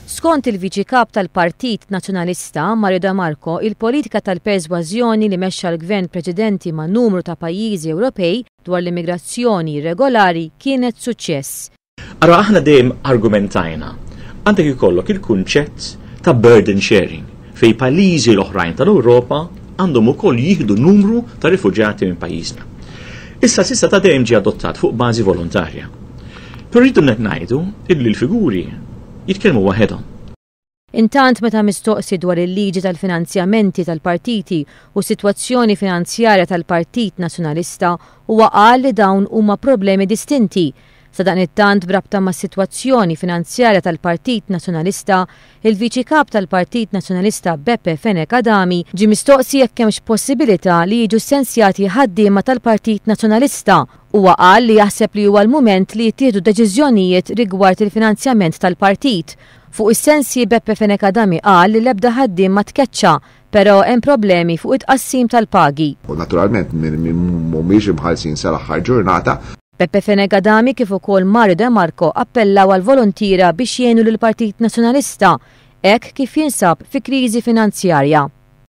Skont il-Viċi Kap tal-Partit Nazzjonalista Mario De Marco, il-politika tal-persważjoni li mexxa l-Gvern preċedenti ma' numru ta' pajjiżi Ewropej dwar l-immigrazzjoni regolari kienet suċċess. Ara aħna dejjem argumentajna għandek ikollok il-kunċett ta' burden sharing fej pajjiżi l-oħrajn tal-Ewropa għandhom ukoll jieħdu numru ta' rifuġjati minn pajjiżna. Issa s'issa ta' dejjem ġie adottat fuq bażi volontarja. Però rridu ngħidu illi l-figuri jitkellmu waħedhom. Intant meta mistoqsi dwar il-liġi tal-finanzjamenti tal-partiti u s-sitwazzjoni finanzjarja tal-Partit Nazzjonalista huwa qal li dawn huma problemi distinti. Sadan it-tant brabta ma' sitwazzjoni finanzjarja tal-Partit Nazzjonalista, il-Viċi Kap tal-Partit Nazzjonalista Beppe Fenek Adami ġie mistoqsi jekk hemmx possibilità li jiġu ssenzjati ħaddiema tal-Partit Nazzjonalista. Huwa qal li jaħseb li huwa l-mument li jittieħdu deċiżjonijiet rigward il-finanzjament tal-partit. Fuq is-sensi Beppe Fenek Adami qal li l-ebda ħaddiem ma tkeċċa, però hemm problemi fuq it-qassim tal-pagi. Naturalment mhumiex imħallsin sal-aħħar ġurnata. Beppe Fenek Adami kif ukoll Mario De Marco appellaw għal volontira biex jgħinu lill-Partit Nazzjonalista hekk kif jinsab fi kriżi finanzjarja.